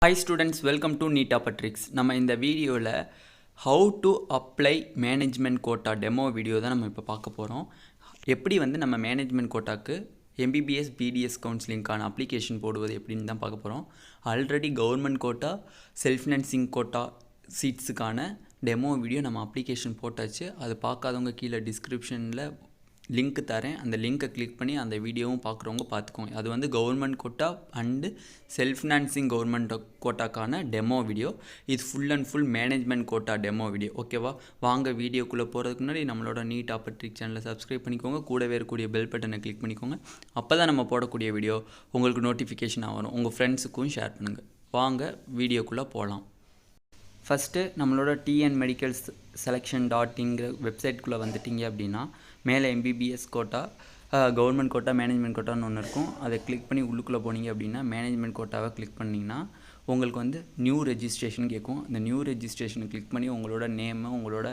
Hi students, welcome to Neet Tricks. நம்ம இந்த வீடியோவில் how to apply management quota demo video தான் நம்ம இப்போ பார்க்க போகிறோம். எப்படி வந்து நம்ம மேனேஜ்மெண்ட் கோட்டாக்கு MBBS BDS கவுன்சிலிங்கான அப்ளிகேஷன் போடுவது எப்படின்னு தான் பார்க்க போகிறோம். Already government quota self financing quota சீட்ஸுக்கான டெமோ வீடியோ நம்ம அப்ளிகேஷன் போட்டாச்சு. அது பார்க்காதவங்க கீழே டிஸ்கிரிப்ஷனில் லிங்க் தரேன். அந்த லிங்க்கை கிளிக் பண்ணி அந்த வீடியோவும் பார்க்குறவங்க பார்த்துக்கோங்க. அது வந்து government quota and self financing government கோட்டாக்கான டெமோ வீடியோ. இது full and full management quota demo video. ஓகேவா? வாங்க வீடியோக்குள்ளே போகிறதுக்கு முன்னாடி நம்மளோட நீட் ட்ரிக்ஸ் சேனலை சப்ஸ்கிரைப் பண்ணிக்கோங்க. கூடவே இருக்கக்கூடிய பெல் பட்டனை கிளிக் பண்ணிக்கோங்க. அப்போ தான் நம்ம போடக்கூடிய வீடியோ உங்களுக்கு நோட்டிஃபிகேஷன் வரும். உங்கள் ஃப்ரெண்ட்ஸுக்கும் ஷேர் பண்ணுங்கள். வாங்க வீடியோக்குள்ளே போகலாம். ஃபஸ்ட்டு நம்மளோட TN-Medicals selection.inங்கிற வெப்சைட்குள்ளே வந்துட்டிங்க அப்படின்னா மேலே MBBS quota government quota management கோட்டான்னு ஒன்று இருக்கும். அதை கிளிக் பண்ணி உள்ளுக்குள்ளே போனீங்க அப்படின்னா மேனேஜ்மெண்ட் கோட்டாவை கிளிக் பண்ணிங்கன்னா உங்களுக்கு வந்து நியூ ரெஜிஸ்ட்ரேஷன் கேட்கும். அந்த நியூ ரெஜிஸ்ட்ரேஷனை கிளிக் பண்ணி உங்களோட நேமு, உங்களோட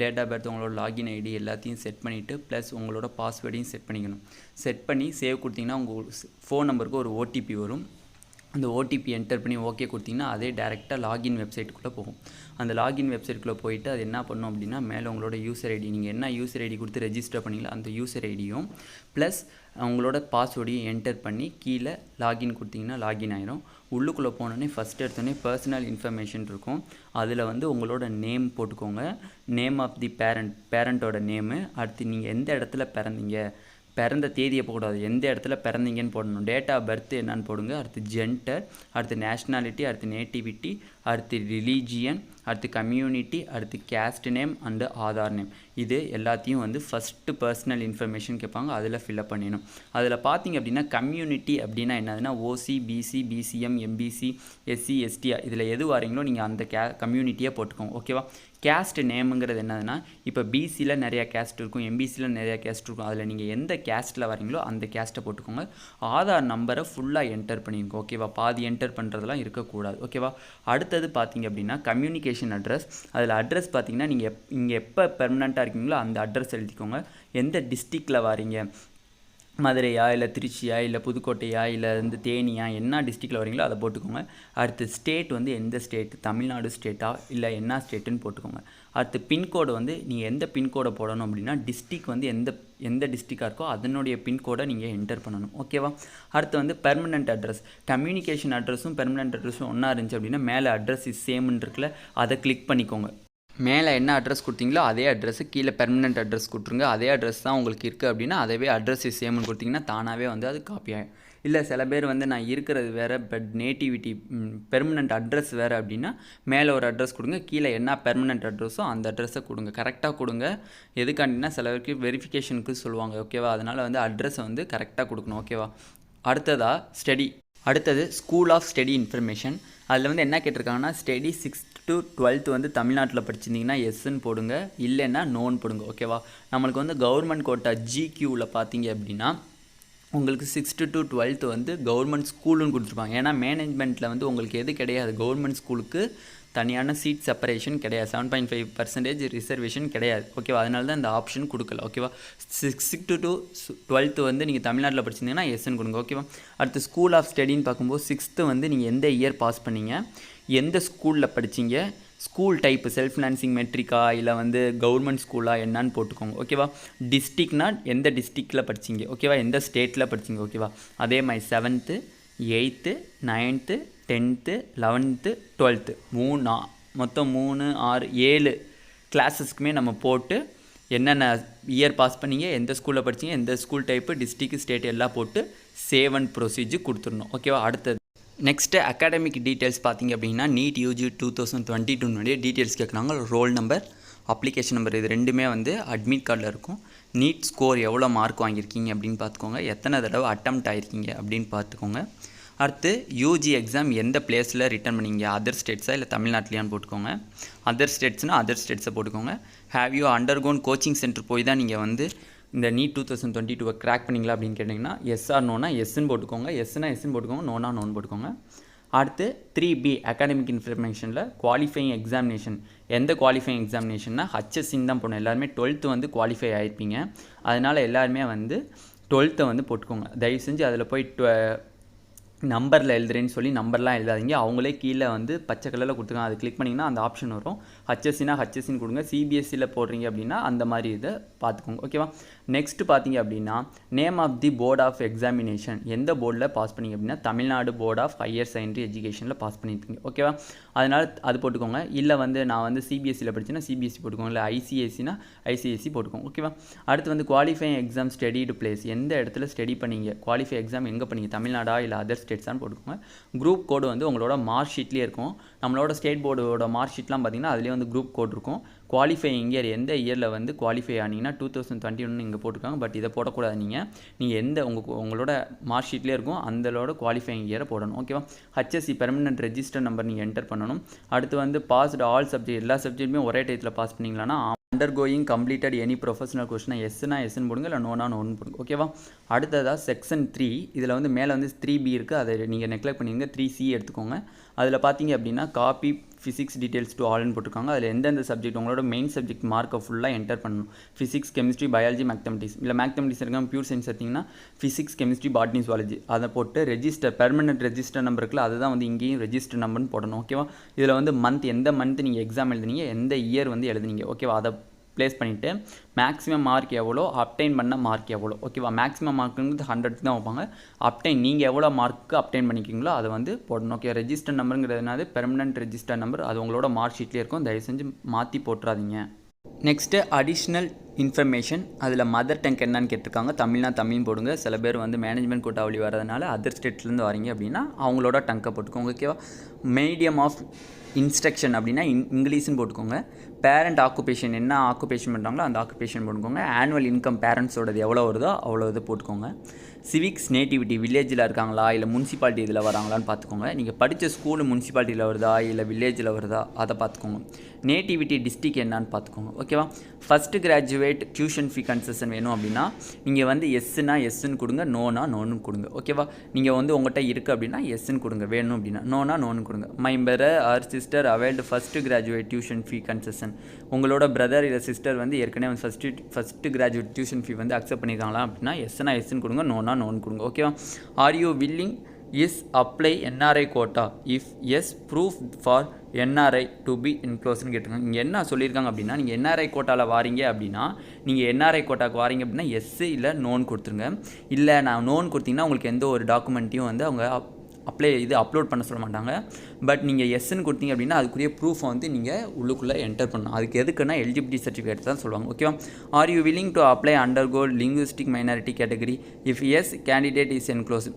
டேட் ஆஃப் பர்த், உங்களோட லாகின் ஐடி எல்லாத்தையும் செட் பண்ணிவிட்டு ப்ளஸ் உங்களோட பாஸ்வேர்டையும் செட் பண்ணிக்கணும். செட் பண்ணி சேவ் கொடுத்தீங்கன்னா உங்கள் ஃபோன் நம்பருக்கு ஒரு OTP வரும். அந்த OTP என்டர் பண்ணி ஓகே கொடுத்தீங்கன்னா அதே டேரெக்டாக லாகின் வெப்சைட்டுக்குள்ளே போகும். அந்த லாகின் வெப்சைட்டுக்குள்ளே போயிட்டு அது என்ன பண்ணும் அப்படின்னா மேலே உங்களோட யூசர் ஐடி, நீங்கள் என்ன யூசர் ஐடி கொடுத்து ரெஜிஸ்டர் பண்ணிங்களோ அந்த யூசர் ஐடியும் ப்ளஸ் உங்களோட பாஸ்வேர்டையும் என்டர் பண்ணி கீழே லாகின் கொடுத்தீங்கன்னா லாகின் ஆயிரும். உள்ளுக்குள்ளே போனோடனே ஃபஸ்ட் எடுத்தோடனே பர்சனல் இன்ஃபர்மேஷன் இருக்கும். அதில் வந்து உங்களோட நேம் போட்டுக்கோங்க. நேம் ஆஃப் தி பேரண்ட்டோட நேமு, அடுத்து நீங்கள் எந்த இடத்துல பிறந்தீங்க, பிறந்த தேதியை போடக்கூடாது, எந்த இடத்துல பிறந்தீங்கன்னு போடணும். டேட் ஆஃப் பர்த் என்னன்னு போடுங்க. அடுத்து ஜெண்டர், அடுத்து நேஷ்னாலிட்டி, அடுத்து நேட்டிவிட்டி, அடுத்து ரிலீஜியன், அடுத்து கம்யூனிட்டி, அடுத்து caste name and Aadhaar name. இது எல்லாத்தையும் வந்து ஃபஸ்ட்டு பர்சனல் இன்ஃபர்மேஷன் கேட்பாங்க, அதில் ஃபில்அப் பண்ணிடணும். அதில் பார்த்தீங்க அப்படின்னா கம்யூனிட்டி அப்படின்னா என்னதுன்னா OC, BC, BCM, MBC, SC, ST இதில் எது வரீங்களோ நீங்கள் அந்த கம்யூனிட்டியை போட்டுக்கோங்க. ஓகேவா? கேஸ்ட் நேமுங்கிறது என்னதுன்னா இப்போ BCயில் நிறையா கேஸ்ட் இருக்கும், MBCயில் நிறையா கேஸ்ட் இருக்கும். அதில் நீங்கள் எந்த கேஸ்ட்டில் வரீங்களோ அந்த கேஸ்ட்டை போட்டுக்கோங்க. ஆதார் நம்பரை ஃபுல்லாக என்டர் பண்ணிக்கோங்க. ஓகேவா? பாதி என்டர் பண்ணுறதுலாம் இருக்கக்கூடாது. ஓகேவா? அடுத்தது பார்த்தீங்க அப்படின்னா கம்யூனிகேஷன் அட்ரஸ். அதில் அட்ரஸ் பார்த்தீங்கன்னா நீங்கள் இங்கே எப்போ பெர்மனெண்ட்டாக இருக்கீங்களோ அந்த அட்ரஸ் எழுதிக்கோங்க. எந்த டிஸ்ட்ரிக்டில் வரீங்க, மதுரையா இல்லை திருச்சியா இல்லை புதுக்கோட்டையா இல்லை வந்து தேனியா, என்ன டிஸ்ட்ரிக்டில் வரீங்களோ அதை போட்டுக்கோங்க. அடுத்து ஸ்டேட் வந்து எந்த ஸ்டேட், தமிழ்நாடு ஸ்டேட்டா இல்லை என்ன ஸ்டேட்டுன்னு போட்டுக்கோங்க. அடுத்து பின்கோடு வந்து நீங்கள் எந்த பின்கோடை போடணும் அப்படின்னா டிஸ்ட்ரிக் வந்து எந்த டிஸ்ட்ரிக்டாக இருக்கோ அதனுடைய பின்கோடை நீங்கள் என்டர் பண்ணணும். ஓகேவா? அடுத்து வந்து பெர்மனெண்ட் அட்ரஸ். கம்யூனிகேஷன் அட்ரஸும் பெர்மனெண்ட் அட்ரஸும் ஒன்றா இருந்துச்சு அப்படின்னா மேலே அட்ரஸ் இஸ் சேம்னு இருக்குல்ல, அதை கிளிக் பண்ணிக்கோங்க. மேலே என்ன அட்ரஸ் கொடுத்தீங்களோ அதே அட்ரஸு கீழே பெர்மனெண்ட் அட்ரஸ் கொடுத்துருங்க. அதே அட்ரஸ் தான் உங்களுக்கு இருக்குது அப்படின்னா அதே அட்ரஸ் இஸ் சேம்னு கொடுத்தீங்கன்னா தானாகவே வந்து அது காப்பி ஆகும். இல்லை சில பேர் வந்து நான் இருக்கிறது வேறு பட் நேட்டிவிட்டி பெர்மனெண்ட் அட்ரஸ் வேறு அப்படின்னா மேலே ஒரு அட்ரஸ் கொடுங்க, கீழே என்ன பெர்மனெண்ட் அட்ரஸோ அந்த அட்ரஸை கொடுங்க. கரெக்டாக கொடுங்க. எதுக்காண்டினா சில பேருக்கு வெரிஃபிகேஷனுக்கு சொல்லுவாங்க. ஓகேவா? அதனால் வந்து அட்ரஸை வந்து கரெக்டாக கொடுக்கணும். ஓகேவா? அடுத்தது ஸ்கூல் ஆஃப் ஸ்டடி இன்ஃபர்மேஷன். அதில் வந்து என்ன கேட்டிருக்காங்கன்னா ஸ்டடி 6th to 12th வந்து தமிழ்நாட்டில் படிச்சிருந்தீங்கன்னா எஸ்ன்னு போடுங்க, இல்லைன்னா நோன்னு போடுங்க. ஓகேவா? நம்மளுக்கு வந்து கவர்மெண்ட் கோட்டா GQவில் பார்த்தீங்க அப்படின்னா உங்களுக்கு 6th to 12th வந்து கவர்மெண்ட் ஸ்கூலுன்னு கொடுத்துருப்பாங்க. ஏன்னா மேனேஜ்மெண்ட்டில் வந்து உங்களுக்கு எது கிடையாது, கவர்மெண்ட் ஸ்கூலுக்கு தனியான சீட் செப்பரேஷன் கிடையாது, 7.5% ரிசர்வேஷன் கிடையாது. ஓகேவா? அதனால தான் இந்த ஆப்ஷன் கொடுக்கல. ஓகேவா? 6th to 12th வந்து நீங்கள் தமிழ்நாட்டில் படிச்சிருந்தீங்கன்னா எஸ்ன்னு கொடுங்க. ஓகேவா? அடுத்து ஸ்கூல் ஆஃப் ஸ்டடின்னு பார்க்கும்போது 6th வந்து நீங்கள் எந்த இயர் பாஸ் பண்ணீங்க, எந்த ஸ்கூலில் படிச்சிங்க, ஸ்கூல் டைப்பு செல்ஃப் ஃபினான்சிங் மெட்ரிக்கா இல்லை வந்து கவர்மெண்ட் ஸ்கூலா என்னன்னு போட்டுக்கோங்க. ஓகேவா? டிஸ்ட்ரிக்னா எந்த டிஸ்ட்ரிக்டில் படிச்சிங்க. ஓகேவா? எந்த ஸ்டேட்டில் படிச்சிங்க. ஓகேவா? அதே மாதிரி 7th, 8th, 9th, 10th, 11th, 12th மொத்தம் 3, 6, 7 கிளாஸஸ்க்குமே நம்ம போட்டு என்னென்ன இயர் பாஸ் பண்ணிங்க, எந்த ஸ்கூலில் படிச்சிங்க, எந்த ஸ்கூல் டைப்பு, டிஸ்ட்ரிக்ட், ஸ்டேட் எல்லாம் போட்டு சேவ் அண்ட் ப்ரொசீஜர் கொடுத்துடணும். ஓகேவா? அடுத்தது நெக்ஸ்ட்டு அகாடமிக் டீட்டெயில்ஸ் பார்த்தீங்க அப்படின்னா நீட் UG 2022 டீட்டெயில்ஸ் கேட்குறாங்க. ரோல் நம்பர், அப்ளிகேஷன் நம்பர், இது ரெண்டுமே வந்து அட்மிட் கார்டில் இருக்கும். நீட் ஸ்கோர் எவ்வளோ மார்க் வாங்கியிருக்கீங்க அப்படின்னு பார்த்துக்கோங்க. எத்தனை தடவை அட்டெம்ப்ட் ஆகிருக்கீங்க அப்படின்னு பார்த்துக்கோங்க. அடுத்து UG எக்ஸாம் எந்த பிளேஸில் ரிட்டன் பண்ணிங்க, அதர் ஸ்டேட்ஸா இல்லை தமிழ்நாட்டிலையான்னு போட்டுக்கோங்க. அதர் ஸ்டேட்ஸ்னால் அதர் ஸ்டேட்ஸை போட்டுக்கோங்க. ஹேவ் யூ அண்டர்கோன் கோச்சிங் சென்டர் போய் தான் நீங்கள் வந்து இந்த நீட் 2022 கிராக் பண்ணிங்களா அப்படின்னு கேட்டிங்கன்னா எஸ் ஆர் நோனா எஸ்ன்னு போட்டுக்கோங்க, எஸ்னா எஸ்ன்னு போட்டுக்கோங்க, நோனா நோன்னு போட்டுக்கோங்க. அடுத்து 3B அகாடமிக் இன்ஃபர்மேஷனில் குவாலிஃபைங் எக்ஸாமினேஷன். எந்த குவாலிஃபைங் எக்ஸாமினேஷன்னா HSCன்னு தான் போடணும். எல்லாருமே 12th வந்து குவாலிஃபை ஆகிருப்பீங்க, அதனால் எல்லாருமே வந்து 12th வந்து போட்டுக்கோங்க. தயவு செஞ்சு அதில் போய் நம்பரில் எழுதுறேன்னு சொல்லி நம்பர்லாம் எழுதாதீங்க. அவங்களே கீழே வந்து பச்சை கலரில் கொடுத்துருக்காங்க, அது கிளிக் பண்ணிங்கன்னா அந்த ஆப்ஷன் வரும். ஹச்எஸ்சினா ஹச்எஸ்சின்னு கொடுங்க. சிபிஎஸ்சியில் போடுறீங்க அப்படின்னா அந்த மாதிரி இதை பார்த்துக்கோங்க. ஓகேவா. நெக்ஸ்ட்டு பார்த்தீங்க அப்படின்னா name of the board of examination, எந்த போர்டில் பாஸ் பண்ணிங்க அப்படின்னா Tamil Nadu board of higher secondary எஜுகேஷனில் பாஸ் பண்ணியிருக்கீங்க. ஓகேவா. அதனால் அது போட்டுக்கோங்க. இல்லை வந்து நான் வந்து சிபிஎஸ்சியில் படிச்சேன்னா சிபிஎஸ்சி போட்டுக்கோங்க, இல்லை ஐசிஎஸ்சினா ஐசிஎஸ்சி போட்டுக்கோங்க. ஓகேவா. அடுத்து வந்து குவாலிஃபைங் எக்ஸாம் ஸ்டடிடு பிளேஸ், எந்த இடத்துல ஸ்டடி பண்ணீங்க, குவாலிஃபை எக்ஸாம் எங்கே பண்ணீங்க, தமிழ்நாடா இல்லை அதர் ஸ்டேட்ஸான்னு போட்டுக்கோங்க. குரூப் கோடு வந்து உங்களோட மார்க் ஷீட்லேயே இருக்கும். நம்மளோட ஸ்டேட் போர்டோட மார்க் ஷீட்லாம் பார்த்தீங்கன்னா அதுலேயே வந்து குரூப் கோட் இருக்கும். குவாலிஃபையிங் இயர் எந்த இயரில் வந்து குவாலிஃபை ஆனீங்கன்னா 2021 இங்கே போட்டிருக்காங்க. பட் இதை போடக்கூடாது. நீங்கள் எந்த உங்களோட மார்க் ஷீட்லேயே இருக்கும் அந்தளோட குவாலிஃபையிங் இயரை போடணும். ஓகேவா. ஹச்எஸ்சி பெர்மனன்ட் ரெஜிஸ்டர் நம்பர் நீங்கள் என்டர் பண்ணணும். அடுத்து வந்து பாஸ்டு ஆல் சப்ஜெக்ட், எல்லா சப்ஜெக்ட்டுமே ஒரே டயத்தில் பாஸ் பண்ணிங்களான்னா அண்டர்கோயிங் கம்ப்ளீட்டட் எனி ப்ரொஃபஷனல் கோர்ஸ்னா எஸ்னா எஸ்ன்னு போடுங்க, இல்லை நோனா நோன்னு போடுங்க. ஓகேவா. அடுத்ததாக செக்ஷன் 3, இதில் வந்து மேலே வந்து 3B இருக்குது, அதை நீங்கள் நெக்லெக்ட் பண்ணிங்க. 3C எடுத்துக்கோங்க. அதில் பார்த்தீங்க அப்படின்னா காப்பி ஃபிசிக்ஸ் டீட்டெயில்ஸ் டு ஆல்னு போட்டிருக்காங்க. அதில் எந்தெந்த சப்ஜெக்ட் உங்களோட மெயின் சப்ஜெக்ட் மார்க்கை ஃபுல்லாக என்டர் பண்ணணும். ஃபிசிக்ஸ், கெமிஸ்ட்ரி, பயாலஜி, மேத்தமெட்டிக்ஸ், இல்லை மேத்தமெட்டிக்ஸ் இருக்காங்க பியூர் சயின்ஸ் எடுத்திங்கன்னா ஃபிசிக்ஸ், கெமிஸ்ட்ரி, பாட்னி, ஜுவாலஜி, அதை போட்டு ரெஜிஸ்டர் பெர்மனன்ட் ரெஜிஸ்டர் நம்பர் இருக்குல்ல அதுதான் வந்து இங்கேயும் ரெஜிஸ்டர் நம்பர்னு போடணும். ஓகேவா. இதில் வந்து எந்த மந்த் நீங்கள் எக்ஸாம் எழுதுனீங்க, எந்த இயர் வந்து எழுதுனீங்க. ஓகேவா. அதை ப்ளேஸ் பண்ணிவிட்டு மேக்ஸிமம் மார்க் எவ்வளோ, அப்டைன் பண்ண மார்க் எவ்வளோ. ஓகேவா. மேக்ஸிமம் மார்க்குங்கிறது 100 தான் வைப்பாங்க. அப்டைன் நீங்கள் எவ்வளோ மார்க்கு அப்டைன் பண்ணிக்கிங்களோ அதை வந்து போடணும். ஓகே. ரெஜிஸ்டர் நம்பருங்கிறதுனால பெர்மனன்ட் ரெஜிஸ்டர் நம்பர், அது உங்களோட மார்க் ஷீட்லேயே இருக்கும். தயவு செஞ்சு மாற்றி போட்டுறாதீங்க. நெக்ஸ்ட்டு அடிஷ்னல் இன்ஃபர்மேஷன், அதில் மதர் டங் என்னன்னு கேட்டிருக்காங்க. தமிழ்னா தமிழ் போடுங்க. சில பேர் வந்து மேனேஜ்மெண்ட் கோட்டா வழி வரதுனால அதர் ஸ்டேட்லேருந்து வரீங்க அப்படின்னா அவங்களோட டங்கை போட்டுக்கோங்க. ஓகேவா. மீடியம் ஆஃப் இன்ஸ்ட்ரக்ஷன் அப்படின்னா இங்கிலீஷ்னு போட்டுக்கோங்க. பேரண்ட் ஆக்குபேஷன், என்ன ஆக்குபேஷன் பண்ணுறாங்களோ அந்த ஆக்குபேஷன் போட்டுக்கோங்க. ஆனுவல் இன்கம் பேரண்ட்ஸோடது எவ்வளோ வருதோ அவ்வளோ இது போட்டுக்கோங்க. சிவிக்ஸ் நேட்டிவிட்டி, வில்லேஜில் இருக்காங்களா இல்லை முனிசிபாலிட்டி இதில் வராங்களான்னு பார்த்துக்கோங்க. நீங்கள் படித்த ஸ்கூலு முனிசிபாலிட்டியில் வருதா இல்லை வில்லேஜில் வருதா அதை பார்த்துக்கோங்க. நேட்டிவிட்டி டிஸ்ட்ரிக் என்னான்னு பார்த்துக்கோங்க. ஓகேவா. First graduate tuition fee concession வேணும் அப்படின்னா நீங்கள் வந்து எஸ்ஸுனா எஸ்ன்னு கொடுங்க, நோனா நோன்னு கொடுங்க. ஓகேவா. நீங்கள் வந்து உங்கள்கிட்ட இருக்குது அப்படின்னா எஸ்ன்னு கொடுங்க, வேணும் அப்படின்னா நோனா நோன்னு கொடுங்க. My brother or sister availed first graduate tuition fee concession, உங்களோட பிரதர் இல்லை சிஸ்டர் வந்து ஏற்கனவே ஃபஸ்ட்டு கிராஜுவேட் டியூஷன் ஃபீ வந்து அக்செப்ட் பண்ணியிருக்காங்களா அப்படின்னா எஸ்னா எஸ்ன்னு கொடுங்க, நோனா நோன்னு கொடுங்க. ஓகேவா. Are you willing is apply NRI quota, if yes proof for NRI to be இன்க்ளோஸ்ன்னு கேட்டிருக்காங்க. இங்கே என்ன சொல்லியிருக்காங்க அப்படின்னா நீங்கள் என்ஆர்ஐ கோட்டாவில் வாரீங்க அப்படின்னா நீங்கள் என்ஆர்ஐ கோட்டாவுக்கு வாரீங்க அப்படின்னா எஸ் இல்லை நோன் கொடுத்துருங்க. இல்லை நான் நோன் கொடுத்தீங்கன்னா உங்களுக்கு எந்த ஒரு டாக்குமெண்ட்டையும் வந்து அவங்க அப்லோட் பண்ண சொல்ல மாட்டாங்க. பட் நீங்கள் எஸ்ன்னு கொடுத்தீங்க அப்படின்னா அதுக்குரிய ப்ரூஃபை வந்து நீங்கள் உள்ளுக்குள்ளே என்டர் பண்ணணும். அதுக்கு எதுக்குன்னா எலிஜிபிலிட்டி சர்டிஃபிகேட் தான் சொல்லுவாங்க. ஓகேவா. Are you willing to apply undergo linguistic minority category, if yes candidate is enclose,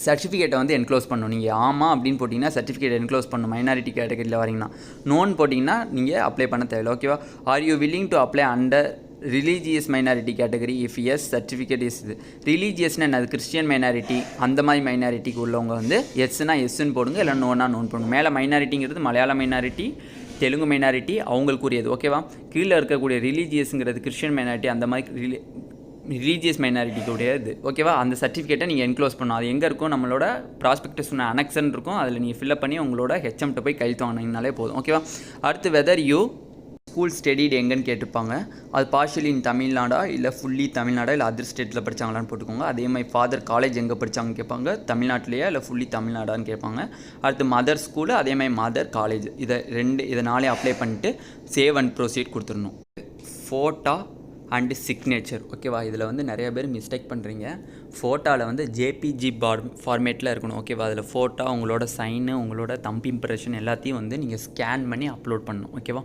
சர்டிஃபிகேட்டை வந்து என்க்ளோஸ் பண்ணணும். நீங்கள் ஆமாம் அப்படின்னு போட்டிங்கன்னா சர்டிஃபிகேட் என்க்ளோஸ் பண்ணணும். மைனாரிட்டி கேட்டகரியில் வரீங்கன்னா. நோன் போட்டிங்கன்னா நீங்கள் அப்ளை பண்ண தேவையில்லை. ஓகேவா. Are you willing to apply under religious minority category, if yes certificate is இது. ரிலீஜியஸ்னா அது கிறிஸ்டியன் மைனாரிட்டி அந்த மாதிரி மைனாரிட்டிக்கு உள்ளவங்க வந்து எஸ்னா எஸ்ன்னு போடுங்க, இல்லை நோனா நோன் போடுங்க. மேலே மைனாரிட்டிங்கிறது மலையாள மைனாரிட்டி, தெலுங்கு மைனாரிட்டி அவங்களுக்குரியது. ஓகேவா. கீழே இருக்கக்கூடிய ரிலீஜியஸுங்கிறது கிறிஸ்டியன் மைனாரிட்டி அந்த மாதிரி ரிலீஜியஸ் மைனாரிட்டிக்குடைய இது. ஓகேவா. அந்த சர்டிஃபிகேட்டை நீங்கள் என்க்ளோஸ் பண்ணணும். அது எங்கே இருக்கும், நம்மளோட ப்ராஸ்பெக்டஸ் அனெக்ஷன் இருக்கும், அதில் நீங்கள் ஃபில்அப் பண்ணி உங்களோட ஹெச்எம்கிட்ட போய் கைத்து வாங்கினீங்கனாலே போதும். ஓகேவா. அடுத்து வெதர் யூ ஸ்கூல் ஸ்டடிட் எங்கன்னு கேட்டிருப்பாங்க. அது பார்ஷியலி இன் தமிழ்நாடா இல்லை ஃபுல்லி தமிழ்நாடா இல்லை அதர் ஸ்டேட்டில் படித்தாங்களான்னு போட்டுக்கோங்க. அதே மாதிரி ஃபாதர் காலேஜ் எங்கே படித்தாங்கன்னு கேட்பாங்க, தமிழ்நாட்டிலேயே இல்லை ஃபுல்லி தமிழ்நாடான்னு கேட்பாங்க. அடுத்து மதர் ஸ்கூலு, அதே மாதிரி மதர் காலேஜ், இதை நாளே அப்ளை பண்ணிட்டு சேவ் அண்ட் ப்ரொசீட் கொடுத்துடணும். Photo and signature. ஓகேவா. இதில் வந்து நிறைய பேர் மிஸ்டேக் பண்ணுறீங்க. ஃபோட்டோவில் வந்து ஜேபிஜி ஃபார்மேட்டில் இருக்கணும். ஓகேவா. அதில் ஃபோட்டோ, உங்களோட சைனு, உங்களோட தம்ப் இம்ப்ரெஷன் எல்லாத்தையும் வந்து நீங்கள் ஸ்கேன் பண்ணி அப்லோட் பண்ணணும். ஓகேவா.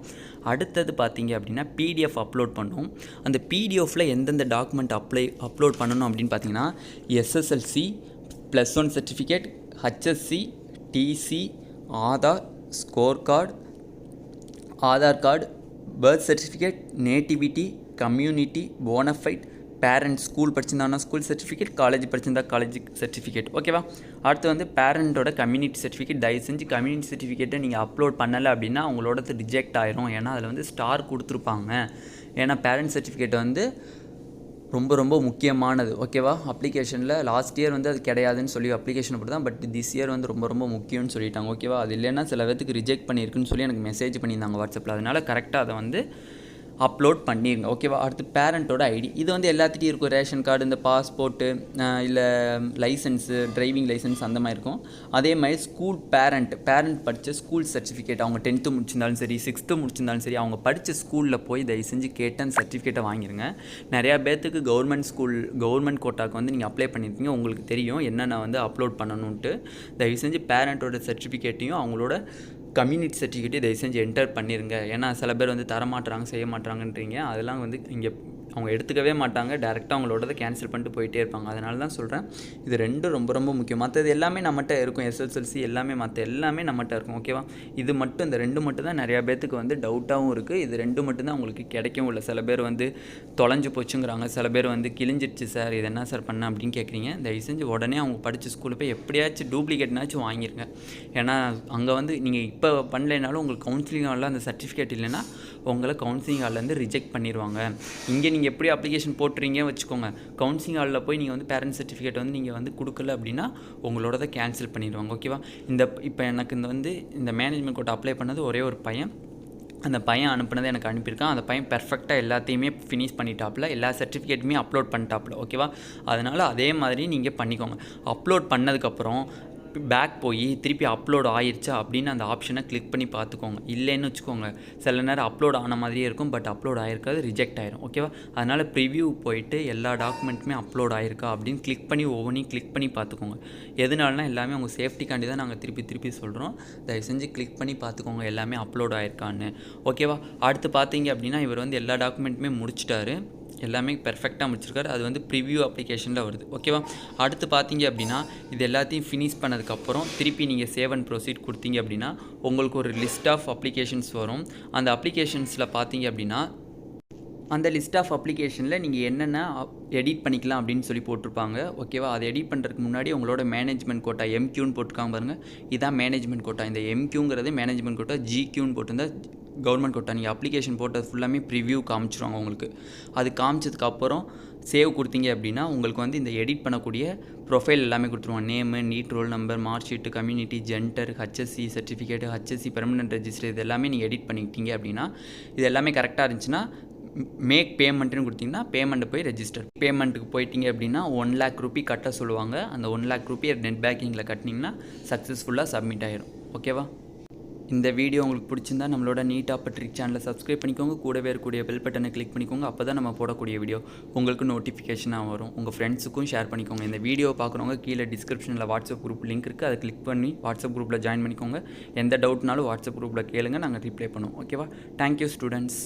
அடுத்தது பார்த்தீங்க அப்படின்னா பிடிஎஃப் அப்லோட் பண்ணணும். அந்த பிடிஎஃப்பில் எந்தெந்த டாக்குமெண்ட் அப்லோட் பண்ணணும் அப்படின்னு பார்த்தீங்கன்னா SSLC, +1 certificate, HSC, TC, Aadhaar, score card, Aadhaar card, birth certificate, nativity, community, bonafide, parent school படிச்சிருந்தாங்கன்னா ஸ்கூல் சர்டிஃபிகேட், காலேஜ் படிச்சிருந்தா காலேஜ் சர்டிஃபிகேட். ஓகேவா. அடுத்து வந்து பேரண்ட்டோட கம்யூனிட்டி சர்டிஃபிகேட். தயவு செஞ்சு கம்யூனிட்டி சர்டிஃபிகேட்டை நீங்கள் அப்லோட் பண்ணலை அப்படின்னா அவங்களோடது ரிஜெக்ட் ஆயிரும். ஏன்னா அதில் வந்து ஸ்டார் கொடுத்துருப்பாங்க. ஏன்னா பேரண்ட் சர்டிஃபிகேட் வந்து ரொம்ப ரொம்ப முக்கியமானது. ஓகேவா. அப்ளிகேஷனில் லாஸ்ட் இயர் வந்து அது கிடையாதுன்னு சொல்லி அப்ளிகேஷன் போட்டு தான், பட் திஸ் இயர் வந்து ரொம்ப ரொம்ப முக்கியம்னு சொல்லிட்டாங்க. ஓகேவா. அது இல்லைன்னா சில பேருக்கு ரிஜெக்ட் பண்ணியிருக்குன்னு சொல்லி எனக்கு மெசேஜ் பண்ணியிருந்தாங்க வாட்ஸ்அப்பில். அதனால் கரெக்டாக அதை வந்து அப்லோட் பண்ணிடுங்க. ஓகேவா? அடுத்து பேரண்ட்டோட ஐடி. இது வந்து எல்லாத்துட்டையும் இருக்கும். ரேஷன் கார்டு, இந்த பாஸ்போர்ட்டு, இல்லை லைசன்ஸு, டிரைவிங் லைசன்ஸ் அந்த மாதிரி இருக்கும். அதே மாதிரி ஸ்கூல் பேரண்ட் படித்த ஸ்கூல் சர்டிஃபிகேட், அவங்க 10th முடிச்சிருந்தாலும் சரி, 6th முடிச்சிருந்தாலும் சரி, அவங்க படித்த ஸ்கூலில் போய் தயவு செஞ்சு கேட்டு அந்த சர்டிஃபிகேட்டை வாங்கிடுங்க. நிறையா பேர்த்துக்கு கவர்மெண்ட் கோட்டாக்கு வந்து நீங்கள் அப்ளை பண்ணியிருக்கீங்க, உங்களுக்கு தெரியும் என்னென்ன வந்து அப்லோட் பண்ணணுன்ட்டு. தயவு செஞ்சு பேரண்ட்டோட சர்டிஃபிகேட்டையும் அவங்களோட கம்யூனிட்டி சர்டிஃபிகேட்டை தயவு செஞ்சு என்டர் பண்ணிடுங்க. ஏன்னா சில பேர் வந்து தரமாட்டுறாங்க, செய்ய மாட்டாங்கன்றீங்க. அதெல்லாம் வந்து இங்கே அவங்க எடுத்துக்கவே மாட்டாங்க. டேரெக்டாக அவங்களோடதை கேன்சல் பண்ணிட்டு போயிட்டே இருப்பாங்க. அதனால தான் சொல்கிறேன், இது ரெண்டும் ரொம்ப ரொம்ப முக்கியம். மற்றது எல்லாமே நம்மகிட்ட இருக்கும். SSLC எல்லாமே எல்லாமே நம்மகிட்ட இருக்கும். ஓகேவா? இது மட்டும், இந்த ரெண்டு மட்டும் தான் நிறையா பேர்த்துக்கு வந்து டவுட்டாகவும் இருக்குது. இது ரெண்டு மட்டும் தான் உங்களுக்கு கிடைக்கவும் இல்லை. சில பேர் வந்து தொலைஞ்சு போச்சுங்கிறாங்க, சில பேர் வந்து கிழிஞ்சிடுச்சு சார், இது என்ன சார் பண்ண அப்படின்னு கேட்குறீங்க. தயவு செஞ்சு உடனே அவங்க படித்த ஸ்கூலில் போய் எப்படியாச்சும் டூப்ளிகேட்னாச்சும் வாங்கிருங்க. ஏன்னா அங்கே வந்து நீங்கள் இப்போ பண்ணலைனாலும் உங்களுக்கு கவுன்சிலிங் ஹாலில் அந்த சர்டிஃபிகேட் இல்லைன்னா உங்களை கவுன்சிலிங் ஹால்லேருந்து ரிஜெக்ட் பண்ணிடுவாங்க. இங்கே நீங்கள் எப்படி அப்ளிகேஷன் போட்டுறீங்க வச்சுக்கோங்க, கவுன்சிலிங் ஹாலில் போய் நீங்கள் வந்து பேரண்ட் சர்டிஃபிகேட் வந்து நீங்கள் வந்து கொடுக்கல அப்படின்னா உங்களோடதை கேன்சல் பண்ணிடுவாங்க. ஓகேவா? இப்போ எனக்கு இந்த மேனேஜ்மெண்ட் கோட்டா அப்ளை பண்ணது ஒரே ஒரு பையன். அந்த பையன் அனுப்புனதை எனக்கு அனுப்பியிருக்கான். அந்த பையன் பெர்ஃபெக்டாக எல்லாத்தையுமே ஃபினிஷ் பண்ணிட்டாப்புல, எல்லா சர்டிஃபிகேட்டுமே அப்லோட் பண்ணிட்டாப்புல. ஓகேவா? அதனால் அதே மாதிரி நீங்கள் பண்ணிக்கோங்க. அப்லோட் பண்ணதுக்கப்புறம் பேக் போய் திருப்பி அப்லோட் ஆயிடுச்சா அப்படின்னு அந்த ஆப்ஷனை கிளிக் பண்ணி பார்த்துக்கோங்க. இல்லைன்னு வச்சுக்கோங்க, சில நேரம் அப்லோட் ஆன மாதிரியே இருக்கும், பட் அப்லோட் ஆகிருக்காது, ரிஜெக்ட் ஆயிரும். ஓகேவா? அதனால் ப்ரிவ்யூ போயிட்டு எல்லா டாக்குமெண்ட்டுமே அப்லோட் ஆயிருக்கா அப்படின்னு கிளிக் பண்ணி ஒவ்வொன்றையும் கிளிக் பண்ணி பார்த்துக்கோங்க. எதுனாலனா எல்லாமே உங்கள் சேஃப்டிக்காண்டி தான் நாங்கள் திருப்பி சொல்கிறோம். தயவு செஞ்சு கிளிக் பண்ணி பார்த்துக்கோங்க எல்லாமே அப்லோட் ஆயிருக்கான்னு. ஓகேவா? அடுத்து பார்த்தீங்க அப்படின்னா இவர் வந்து எல்லா டாக்குமெண்ட்டுமே முடிச்சிட்டாரு, எல்லாமே பெர்ஃபெக்டாக முடிச்சிருக்காரு. அது வந்து ப்ரிவ்யூ அப்ளிகேஷனில் வருது. ஓகேவா? அடுத்து பார்த்தீங்க அப்படின்னா இது எல்லாத்தையும் ஃபினிஷ் பண்ணதுக்கப்புறம் திருப்பி நீங்கள் சேவ் அண்ட் ப்ரொசீட் கொடுத்தீங்க அப்படின்னா உங்களுக்கு ஒரு லிஸ்ட் ஆஃப் அப்ளிகேஷன்ஸ் வரும். அந்த அப்ளிகேஷன்ஸில் பார்த்தீங்க அப்படின்னா அந்த லிஸ்ட் ஆஃப் அப்ளிகேஷனில் நீங்கள் என்னென்ன எடிட் பண்ணிக்கலாம் அப்படின்னு சொல்லி போட்டிருப்பாங்க. ஓகேவா? அதை எடிட் பண்ணுறதுக்கு முன்னாடி உங்களோட மேனேஜ்மெண்ட் கோட்டா MQன்னு போட்டிருக்காங்க பாருங்கள், இதான் மேனேஜ்மெண்ட் கோட்டா. இந்த MQங்கிறது மேனேஜ்மெண்ட் கோட்டா, GQன்னு போட்டிருந்தா கவர்மெண்ட் கோட்டா. நீங்கள் அப்ளிகேஷன் போட்டது ஃபுல்லாமே ப்ரிவ்யூ காமிச்சிருவாங்க உங்களுக்கு. அது காமிச்சதுக்கப்புறம் சேவ் கொடுத்தீங்க அப்படின்னா உங்களுக்கு வந்து இந்த எடிட் பண்ணக்கூடிய ப்ரொஃபைல் எல்லாமே கொடுத்துருவாங்க. Name, NEET, roll number, mark sheet, community, gender, HSC certificate, HSC permanent register, இது எல்லாமே நீங்கள் எடிட் பண்ணிக்கிட்டீங்க அப்படின்னா இது எல்லாமே கரெக்டாக இருந்துச்சுன்னா மேக் பேமெண்ட்டுன்னு கொடுத்தீங்கன்னா பேமெண்ட்டு போய் ரெஜிஸ்டர். பேமெண்ட்டுக்கு போயிட்டீங்க அப்படின்னா 1 lakh ரூபி கட்ட சொல்லுவாங்க. அந்த 1 lakh ரூபி நெட் பேங்கிங்கில் கட்டினீங்கன்னா சக்ஸஸ்ஃபுல்லாக சப்மிட் ஆயிரும். ஓகேவா? இந்த வீடியோ உங்களுக்கு பிடிச்சிருந்தா நம்மளோட நீட் ட்ரிக் சேனலை சப்ஸ்கிரைப் பண்ணிக்கோங்க. கூடவே இருக்கக்கூடிய பெல் பட்டனை கிளிக் பண்ணிக்கோங்க. அப்போ தான் நம்ம போடக்கூடிய வீடியோ உங்களுக்கு நோட்டிஃபிகேஷனாக வரும். உங்கள் ஃப்ரெண்ட்ஸுக்கும் ஷேர் பண்ணிக்கோங்க. இந்த வீடியோ பார்க்குறவங்க கீழே டிஸ்கிரிப்ஷனில் வாட்ஸ்அப் குரூப் லிங்க் இருக்குது, அதை கிளிக் பண்ணி வாட்ஸ்அப் குரூப்பில் ஜாயின் பண்ணிக்கோங்க. எந்த டவுட்னாலும் வாட்ஸ்அப் குரூப்பில் கேளுங்க, நாங்கள் ரிப்ளை பண்ணுவோம். ஓகேவா? Thank you students.